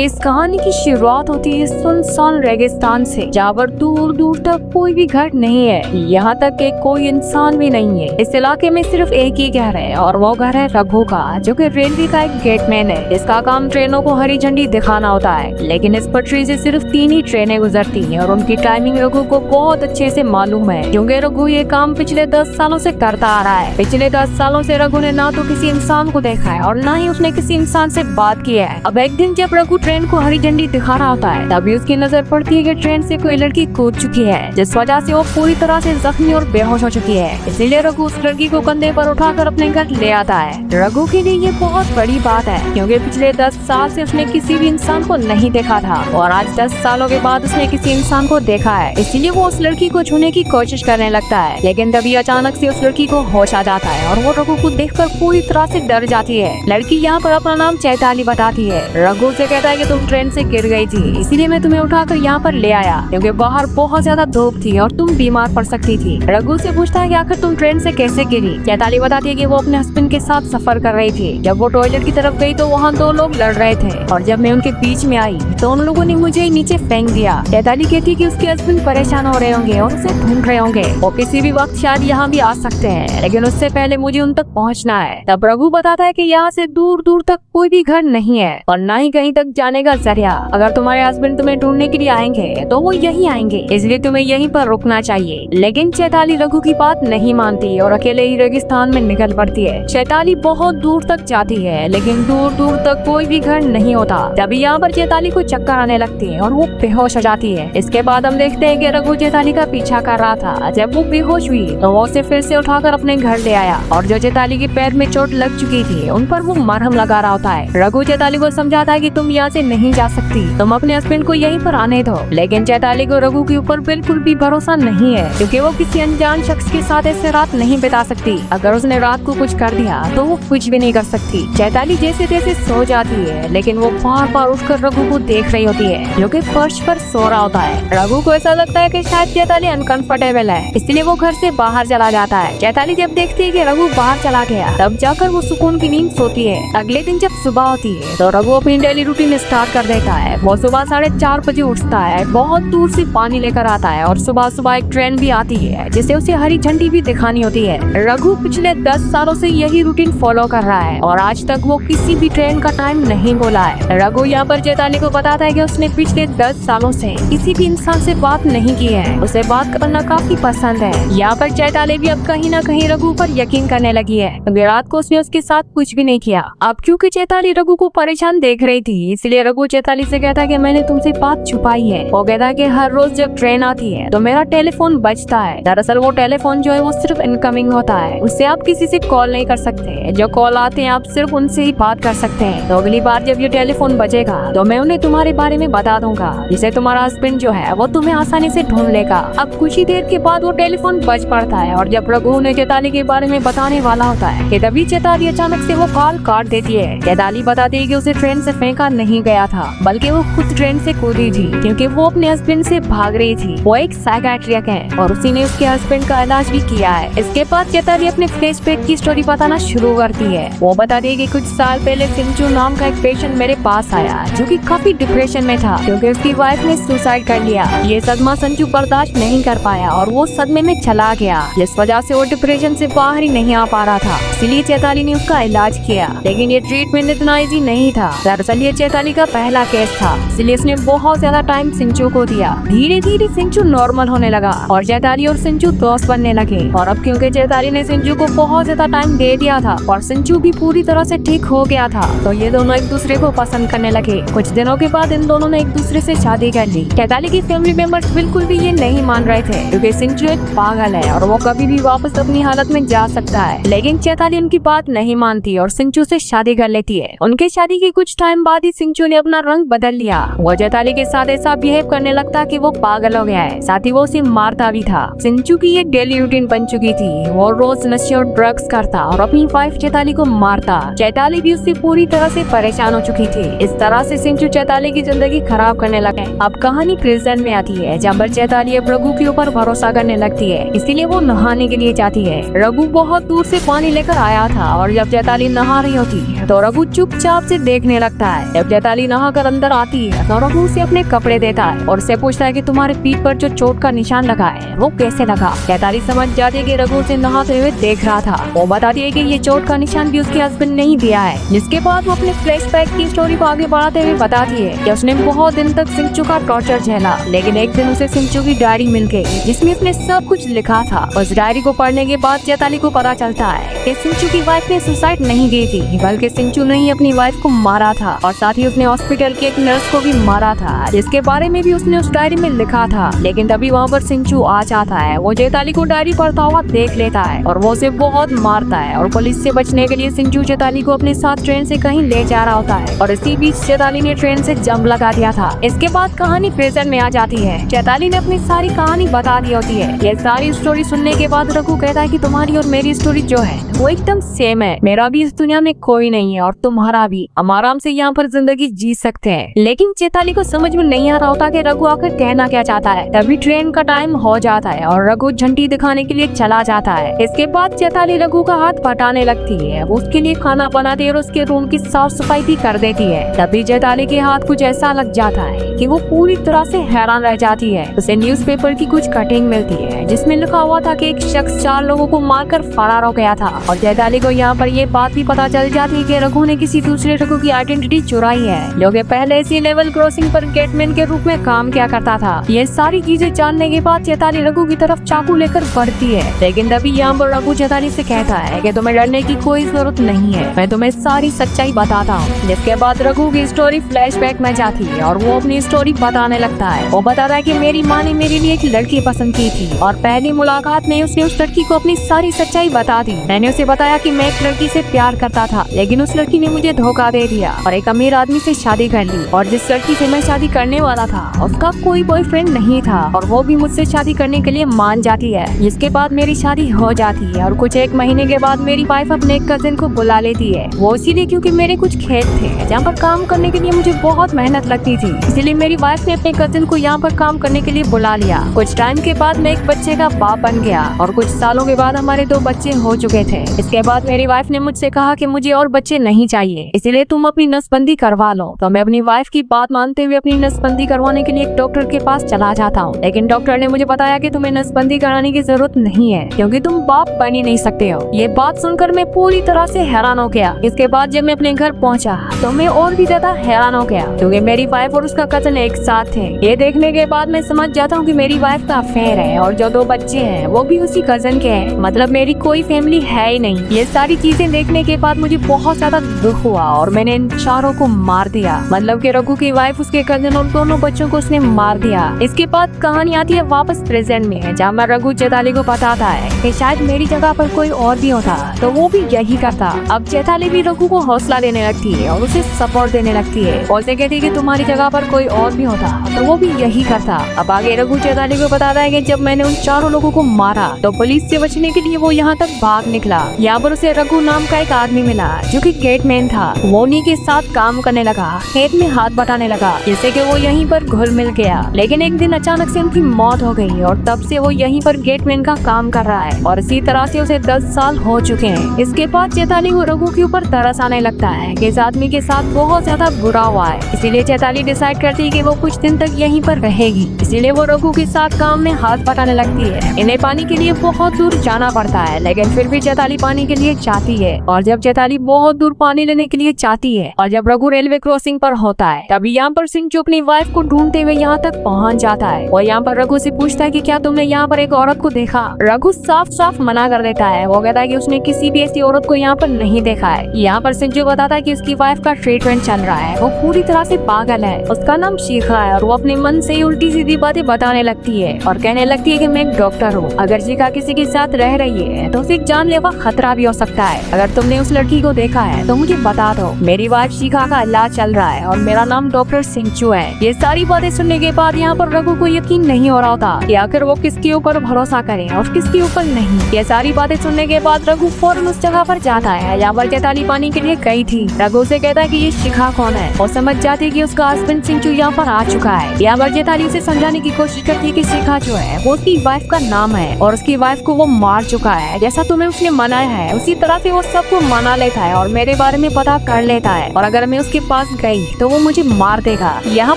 इस कहानी की शुरुआत होती है सुनसान रेगिस्तान से, जहाँ पर दूर दूर तक कोई भी घर नहीं है, यहाँ तक कि कोई इंसान भी नहीं है। इस इलाके में सिर्फ एक ही घर है और वो घर है रघु का, जो कि रेलवे का एक गेटमैन है। इसका काम ट्रेनों को हरी झंडी दिखाना होता है, लेकिन इस पटरी से सिर्फ 3 ही ट्रेनें गुजरती हैं और उनकी टाइमिंग रघु को बहुत अच्छे से मालूम है, क्योंकि रघु ये काम पिछले 10 सालों से करता आ रहा है। पिछले 10 सालों से रघु ने ना तो किसी इंसान को देखा है और ना ही उसने किसी इंसान से बात की है। अब एक दिन जब रघु ट्रेन को हरी झंडी दिखा रहा होता है, तभी उसकी नजर पड़ती है कि ट्रेन से कोई लड़की कूद चुकी है, जिस वजह से वो पूरी तरह से जख्मी और बेहोश हो चुकी है। इसीलिए रघु उस लड़की को कंधे पर उठाकर अपने घर ले आता है। रघु के लिए ये बहुत बड़ी बात है, क्योंकि पिछले 10 साल से उसने किसी भी इंसान को नहीं देखा था और आज 10 सालों के बाद उसने किसी इंसान को देखा है। इसीलिए वो उस लड़की को छूने की कोशिश करने लगता है, लेकिन तभी अचानक से उस लड़की को होश आ जाता है और वो रघु को देखकर पूरी तरह से डर जाती है। लड़की यहाँ पर अपना नाम चैताली बताती है। रघु से कहता है कि तुम ट्रेन से गिर गई थी, इसीलिए मैं तुम्हें उठाकर यहाँ पर ले आया, क्योंकि बाहर बहुत ज्यादा धूप थी और तुम बीमार पड़ सकती थी। रघु से पूछता है कि आखिर तुम ट्रेन से कैसे गिरी। चैताली बताती है कि वो अपने हस्बैंड के साथ सफर कर रही थी। जब वो टॉयलेट की तरफ गई तो वहाँ 2 लोग लड़ रहे थे और जब मैं उनके बीच में आई तो उन लोगों ने मुझे नीचे फेंक दिया। चैताली कहती है कि उसके हस्बैंड परेशान हो रहे होंगे और उसे ढूंढ रहे होंगे, वो किसी भी वक्त शायद यहाँ भी आ सकते हैं, लेकिन उससे पहले मुझे उन तक पहुँचना है। तब रघु बताता है कि यहाँ से दूर दूर तक कोई भी घर नहीं है और न ही कहीं तक जाने का जरिया। अगर तुम्हारे हस्बैंड तुम्हें ढूंढने के लिए आएंगे तो वो यहीं आएंगे, इसलिए तुम्हें यहीं पर रुकना चाहिए। लेकिन चैताली रघु की बात नहीं मानती और अकेले ही रेगिस्तान में निकल पड़ती है। चैताली बहुत दूर तक जाती है, लेकिन दूर दूर तक कोई भी घर नहीं होता। तभी यहाँ पर चैताली को चक्कर आने लगती है और वो बेहोश हो जाती है। इसके बाद हम देखते हैं कि रघु चैताली का पीछा कर रहा था। जब वो बेहोश हुई तो वो उसे फिर से उठाकर अपने घर ले आया और जो चैताली के पैर में चोट लग चुकी थी उन पर वो मरहम लगा रहा होता है। रघु चैताली को समझाता है कि तुम यहाँ से नहीं जा सकती, तुम अपने हस्बैंड को यहीं पर आने दो। लेकिन चैताली को रघु के ऊपर बिल्कुल भी भरोसा नहीं है, क्योंकि वो किसी अनजान शख्स के साथ ऐसे रात नहीं बिता सकती। अगर उसने रात को कुछ कर दिया तो वो कुछ भी नहीं कर सकती। चैताली जैसे तैसे सो जाती है, लेकिन वो बार बार उठकर रघु को देख रही होती है, जो कि फर्श पर सो रहा होता है। रघु को ऐसा लगता है कि शायद चैताली अनकंफर्टेबल है, इसलिए वो घर से बाहर चला जाता है। चैताली जब देखती है कि रघु बाहर चला गया, तब जाकर वो सुकून की नींद सोती है। अगले दिन जब सुबह होती है तो रघु अपनी डेली रूटीन स्टार्ट कर देता है। वो सुबह 4:30 बजे उठता है, बहुत दूर से पानी लेकर आता है और सुबह सुबह एक ट्रेन भी आती है जिसे उसे हरी झंडी भी दिखानी होती है। रघु पिछले 10 सालों से यही रूटीन फॉलो कर रहा है और आज तक वो किसी भी ट्रेन का टाइम नहीं बोला है। रघु यहाँ पर चैताली को बताता है कि उसने पिछले 10 सालों से किसी भी इंसान से बात नहीं की है, उसे बात करना काफी पसंद है। यहाँ पर चैताली भी अब कहीं ना कहीं रघु पर यकीन करने लगी है, क्योंकि रात को उसने उसके साथ कुछ भी नहीं किया। अब क्योंकि चैताली रघु को परेशान देख रही थी, इसलिए रघु चैताली से कहता है कि मैंने तुमसे बात छुपाई है। वो कहता है कि हर रोज जब ट्रेन आती है तो मेरा टेलीफोन बजता है। दरअसल वो टेलीफोन जो है वो सिर्फ इनकमिंग होता है, उससे आप किसी से कॉल नहीं कर सकते। जो कॉल आते हैं आप सिर्फ उनसे ही बात कर सकते हैं। तो अगली बार जब ये टेलीफोन बजेगा तो मैं उन्हें तुम्हारे बारे में बता दूंगा, जिससे तुम्हारा हस्बैंड जो है वो तुम्हें आसानी से ढूंढ लेगा। अब कुछ ही देर के बाद वो टेलीफोन बज पड़ता है और जब रघु ने चैताली के बारे में बताने वाला होता है कि तभी चैताली अचानक से वो कॉल काट देती है। चैताली बताती है कि उसे ट्रेन से फेंका नहीं गया था, बल्कि वो खुद ट्रेन से कूदी थी, क्योंकि वो अपने हस्बैंड से भाग रही थी। वो एक साइकियाट्रिस्ट है और उसी ने उसके हस्बैंड का इलाज भी किया है। इसके बाद चैताली अपने फ्लैशबैक की स्टोरी बताना शुरू करती है। वो बताती है कि कुछ साल पहले सिंचू नाम का एक पेशेंट मेरे पास आया, जो कि काफी डिप्रेशन में था, क्योंकि उसकी वाइफ ने सुसाइड कर लिया। ये सदमा संजू बर्दाश्त नहीं कर पाया और वो सदमे में चला गया, जिस वजह से वो डिप्रेशन से बाहर ही नहीं आ पा रहा था। इसलिए चैताली ने उसका इलाज किया, लेकिन ये ट्रीटमेंट इतना ईजी नहीं था। दरअसल ये चैताली का पहला केस था, इसलिए उसने बहुत ज्यादा टाइम सिंचू को दिया। धीरे धीरे सिंचू नॉर्मल होने लगा और चैताली और सिंचू दोस्त बनने लगे। और अब क्योंकि चैताली ने सिंचू को बहुत ज्यादा टाइम दे दिया था और सिंचू भी पूरी तरह से ठीक हो गया था, तो ये दोनों एक दूसरे को पसंद करने लगे। कुछ दिनों के बाद इन दोनों ने एक दूसरे से शादी कर ली। चैताली की फैमिली मेंबर्स बिल्कुल भी ये नहीं मान रहे थे, क्योंकि सिंचू एक पागल है और वो कभी भी वापस अपनी हालत में जा सकता है। लेकिन चैताली उनकी बात नहीं मानती और सिंचू से शादी कर लेती है। उनके शादी के कुछ टाइम बाद ही सिंचू सिंचू ने अपना रंग बदल लिया। वो चैताली के साथ ऐसा बिहेव करने लगता कि वो पागल हो गया है, साथ ही वो उसे मारता भी था। सिंचू की ये डेली रूटीन बन चुकी थी। वो रोज नशे और ड्रग्स करता और अपनी वाइफ चैताली को मारता। चैताली भी उससे पूरी तरह से परेशान हो चुकी थी। इस तरह से सिंचू चैताली की जिंदगी खराब करने लगे। अब कहानी प्रेजेंट में आती है, जहाँ पर चैताली अब रघु के ऊपर भरोसा करने लगती है, इसीलिए वो नहाने के लिए जाती है। रघु बहुत दूर से पानी लेकर आया था और जब चैताली नहा रही होती है तो रघु चुपचाप से देखने लगता है। जब चैताली नहा कर अंदर आती है तो रघु उसे अपने कपड़े देता है और उससे पूछता है कि तुम्हारे पीठ पर जो चोट का निशान लगा है वो कैसे लगा। चैताली समझ जाती है कि रघु उसे नहाते हुए देख रहा था। वो बताती है कि ये चोट का निशान भी उसके हस्बैंड ने ही दिया है। जिसके बाद वो अपने फ्लैशबैक की स्टोरी को आगे बढ़ाते हुए बताती है कि उसने बहुत दिन तक सिंचू का टॉर्चर झेला, लेकिन एक दिन उसे सिंचू की डायरी मिल गई जिसमें उसने सब कुछ लिखा था। उस डायरी को पढ़ने के बाद चैताली को पता चलता है कि सिंचू की वाइफ ने सुसाइड नहीं की थी, बल्कि सिंचू ने ही अपनी वाइफ को मारा था और साथ ही उसने हॉस्पिटल की एक नर्स को भी मारा था, जिसके बारे में भी उसने उस डायरी में लिखा था। लेकिन तभी वहाँ पर सिंचू आ जाता है। वो चैताली को डायरी पढ़ता हुआ देख लेता है और वो उसे बहुत मारता है और पुलिस से बचने के लिए सिंचू चैताली को अपने साथ ट्रेन से कहीं ले जा रहा होता है और इसी बीच चैताली ने ट्रेन से जंप लगा दिया था। इसके बाद कहानी प्रेजेंट में आ जाती है। चैताली ने अपनी सारी कहानी बता दी होती है। ये सारी स्टोरी सुनने के बाद रघु कहता है कि तुम्हारी और मेरी स्टोरी जो है वो एकदम सेम है। मेरा भी इस दुनिया में कोई नहीं है और तुम्हारा भी। हम आराम से यहाँ पर जिंदगी जी सकते हैं। लेकिन चैताली को समझ में नहीं आ रहा होता कि रघु आखिर कहना क्या चाहता है। तभी ट्रेन का टाइम हो जाता है और रघु झंडी दिखाने के लिए चला जाता है। इसके बाद चैताली रघु का हाथ पटाने लगती है। वो उसके लिए खाना बनाती है और उसके रूम की साफ सफाई भी कर देती है। तभी चैताली के हाथ कुछ ऐसा लग जाता है कि वो पूरी तरह से हैरान रह जाती है। उसे न्यूज़पेपर की कुछ कटिंग मिलती है जिसमें लिखा हुआ था कि एक शख्स 4 लोगों को मारकर फरार हो गया था और चैताली को यहाँ पर ये बात भी पता चल जाती है कि रघु ने किसी दूसरे रघु की आइडेंटिटी चुराई है, जो कि पहले इसी लेवल क्रॉसिंग पर गेटमैन के रूप में काम किया करता था। ये सारी चीजें जानने के बाद चैताली रघु की तरफ चाकू लेकर बढ़ती है, लेकिन तभी यहाँ पर रघु चैताली से कहता है कि तुम्हें डरने की कोई जरूरत नहीं है, मैं तुम्हें सारी सच्चाई बताता हूँ। जिसके बाद रघु की स्टोरी फ्लैशबैक में जाती है और वो अपनी स्टोरी बताने लगता है। वो बताता है कि मेरी माँ ने मेरे लिए एक लड़की पसंद की थी और पहली मुलाकात में उसने उस लड़की को अपनी सारी सच्चाई बता दी। मैंने उसे बताया कि मैं एक लड़की से प्यार करता था, लेकिन उस लड़की ने मुझे धोखा दे दिया और एक अमीर आदमी से शादी कर ली और जिस लड़की से मैं शादी करने वाला था उसका कोई बॉयफ्रेंड नहीं था और वो भी मुझसे शादी करने के लिए मान जाती है। जिसके बाद मेरी शादी हो जाती है और कुछ 1 महीने के बाद मेरी वाइफ अपने एक कजिन को बुला लेती है। वो इसीलिए क्योंकि मेरे कुछ खेत थे जहाँ पर काम करने के लिए मुझे बहुत मेहनत लगती थी, इसीलिए मेरी वाइफ ने अपने कजिन को यहाँ पर काम करने के लिए बुला लिया। कुछ टाइम के बाद मैं एक बच्चे का बाप बन गया और कुछ सालों के बाद हमारे 2 बच्चे हो चुके थे। इसके बाद मेरी वाइफ ने मुझसे कहा कि मुझे और बच्चे नहीं चाहिए, इसीलिए तुम अपनी नसबंदी करवा लो। तो मैं अपनी वाइफ की बात मानते हुए अपनी नसबंदी करवाने के लिए एक डॉक्टर के पास चला जाता हूँ, लेकिन डॉक्टर ने मुझे बताया कि तुम्हें नसबंदी कराने की जरूरत नहीं है क्योंकि तुम बाप बन ही नहीं सकते हो। ये बात सुनकर मैं पूरी तरह से हैरान हो गया। इसके बाद जब मैं अपने घर पहुँचा तो मैं और भी ज्यादा हैरान हो गया क्योंकि मेरी वाइफ और उसका कजन एक साथ थे। ये देखने के बाद मैं समझ जाता हूँ कि मेरी वाइफ का अफेयर है और जो 2 बच्चे हैं वो भी उसी कजन के हैं, मतलब मेरी कोई फैमिली है ही नहीं। ये सारी चीजें देखने के बाद मुझे बहुत ज्यादा दुख हुआ और मैंने इन चारों को मार दिया, मतलब कि रघु की वाइफ, उसके कजन और दोनों बच्चों को उसने मार दिया। इसके बाद कहानी आती है वापस प्रेजेंट में, जहाँ पर रघु चैताली को बताता है कि शायद मेरी जगह पर कोई और भी होता तो वो भी यही करता। अब चैताली भी रघु को हौसला देने लगती है और उसे सपोर्ट देने लगती है और उसे कहती है कि तुम्हारी जगह पर कोई और भी होता तो वो भी यही करता। अब आगे रघु चैताली को बताता है कि जब मैंने उन चारों लोगों को मारा तो पुलिस से बचने के लिए वो यहाँ तक भाग निकला। यहाँ पर उसे रघु नाम का एक आदमी मिला जो कि गेटमैन था। वो उन्हीं के साथ काम करने लगा, खेत में हाथ बटाने लगा, जिससे कि वो यहीं पर घुल मिल गया। लेकिन एक दिन अचानक से उनकी मौत हो गई और तब से वो यहीं पर गेटमैन का काम कर रहा है और इसी तरह से उसे 10 साल हो चुके हैं। इसके बाद चैताली को रघु के ऊपर तरस आने लगता है कि इस आदमी के साथ बहुत ज्यादा बुरा हुआ है, इसीलिए चैताली डिसाइड करती है कि वो कुछ दिन तक यहीं पर रहेगी। इसीलिए वो रघु के साथ काम में हाथ बटाने लगती है। इन्हें पानी के लिए बहुत दूर जाना पड़ता है, लेकिन फिर भी चैताली पानी के लिए चाहती है। और जब चैताली बहुत दूर पानी लेने के लिए चाहती है और जब रघु रेलवे क्रॉसिंग पर होता है, तभी यहाँ पर सिंचू अपनी वाइफ को ढूंढते हुए यहाँ तक पहुँच जाता है और यहाँ पर रघु से पूछता है कि क्या तुमने यहाँ पर एक औरत को देखा। रघु साफ साफ मना कर देता है। वो कहता है कि उसने किसी भी ऐसी औरत को यहाँ पर नहीं देखा है। यहाँ पर सिंचू बताता है कि उसकी वाइफ का ट्रीटमेंट चल रहा है, वो पूरी तरह से पागल है, उसका नाम शिखा है और वो अपने मन से उल्टी सीधी बातें बताने लगती है और कहने लगती है कि मैं एक डॉक्टर हूँ, अगर शिखा किसी के साथ रह रही है तो उसे जानलेवा खतरा भी हो सकता है। अगर तुमने उस लड़की को देखा है तो मुझे बता दो, मेरी वाइफ शिखा का इलाज चल रहा है और मेरा नाम डॉक्टर सिंचू है। ये सारी बातें सुनने के बाद यहाँ पर रघु को यकीन नहीं हो रहा था कि आखिर वो किसके ऊपर भरोसा करे और किसके ऊपर नहीं। ये सारी बातें सुनने के बाद रघु फौरन उस जगह पर जाता है जहाँ पर चैताली पानी के लिए गई थी। रघु से कहता है कि ये शिखा कौन है और समझ जाती है कि उसका हस्बैंड सिंचू यहाँ पर आ चुका है। यहाँ पर चैताली उसे समझाने की कोशिश करती है कि शिखा जो है वो उसकी वाइफ का नाम है और उसकी वाइफ को वो मार चुका है। जैसा तुम्हें उसने मनाया है उसी तरह से वो सबको मना लेता है और मेरे बारे में पता कर लेता है और अगर मैं उसके पास गई तो वो मुझे मार देगा। यहाँ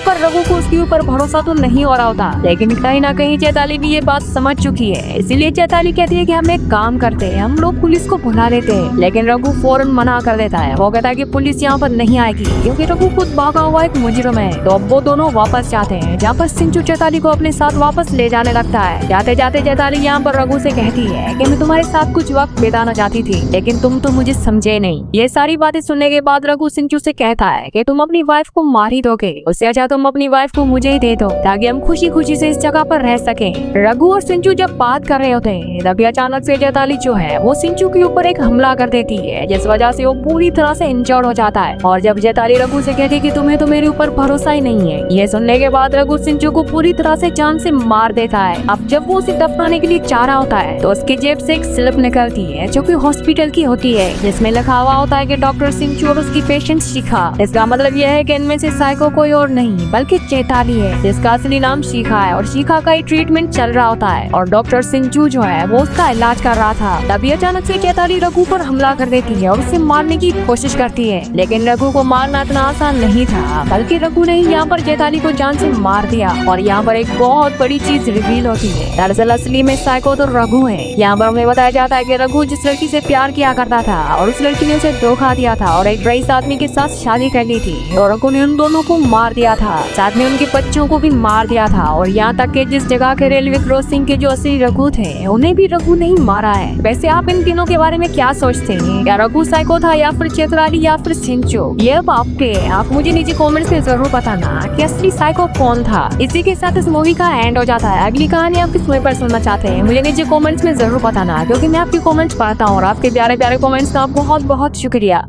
पर रघु को उसके ऊपर भरोसा तो नहीं हो रहा होता, लेकिन कहीं ना कहीं चैताली भी ये बात समझ चुकी है। इसीलिए चैताली कहती है कि हम एक काम करते हैं, हम लोग पुलिस को बुला लेते हैं। लेकिन रघु फौरन मना कर देता है। वो कहता है कि पुलिस यहाँ पर नहीं आएगी क्योंकि रघु खुद भागा हुआ एक मुजरिम है। तो अब वो दोनों वापस जाते हैं जहाँ पर सिंचू चैताली को अपने साथ वापस ले जाने लगता है। जाते जाते चैताली यहाँ पर रघु से कहती है कि मैं तुम्हारे साथ कुछ वक्त बिताना चाहती थी लेकिन तुम तो मुझे समझे नहीं। ये सारी बातें सुनने के बाद रघु सिंचू से कहता है कि तुम अपनी वाइफ को मार ही दोगे, उससे अच्छा तुम अपनी वाइफ को मुझे ही दे दो ताकि हम खुशी खुशी से इस जगह पर रह सके। रघु और सिंचू जब बात कर रहे होते हैं तभी अचानक से चैताली जो है वो सिंचू के ऊपर एक हमला कर देती है जिस वजह से वो पूरी तरह से इंजर्ड हो जाता है। और जब चैताली रघु से कहती है कि तुम्हें तो मेरे ऊपर भरोसा ही नहीं है, ये सुनने के बाद रघु सिंचू को पूरी तरह से जान से मार देता है। अब जब वो उसे दफनाने के लिए चाह रहा होता है तो उसकी जेब से एक स्लिप निकलती है जो कि हॉस्पिटल की होती है जिसमें लिखा हुआ होता है कि डॉक्टर सिंचू और उसकी पेशेंट शिखा। इसका मतलब यह है कि इनमें से साइको कोई और नहीं बल्कि चैताली है जिसका असली नाम शिखा है और शिखा का ही ट्रीटमेंट चल रहा होता है और डॉक्टर सिंचू जो है वो उसका इलाज कर रहा था। तभी अचानक से चैताली रघु पर हमला कर देती है और उसे मारने की कोशिश करती है, लेकिन रघु को मारना इतना आसान नहीं था बल्कि रघु ने यहाँ पर चैताली को जान से मार दिया। और यहाँ पर एक बहुत बड़ी चीज रिवील होती है। दरअसल असली में साइको तो रघु है। यहाँ पर हमें बताया जाता है कि रघु जिस लड़की से प्यार किया करता था और उस लड़की ने उसे धोखा दिया था और एक रईस आदमी के साथ शादी कर ली थी और रघु ने उन दोनों को मार दिया था, साथ में उनके बच्चों को भी मार दिया था। और यहाँ तक कि जिस जगह के रेलवे क्रॉसिंग के जो असली रघु थे उन्हें भी रघु ने ही मारा है। वैसे आप इन तीनों के बारे में क्या सोचते हैं? क्या रघु साइको था या फिर चैताली या फिर सिंचू? ये अब आपके, आप मुझे नीचे कमेंट्स में जरूर बताना कि असली साइको कौन था। इसी के साथ इस मूवी का एंड हो जाता है। अगली कहानी आप किस मूवी पर सुनना चाहते हैं मुझे नीचे कमेंट्स में जरूर बताना क्योंकि मैं आपके कमेंट्स पढ़ता हूँ और आपके प्यारे प्यारे कमेंट्स का बहुत बहुत शुक्रिया।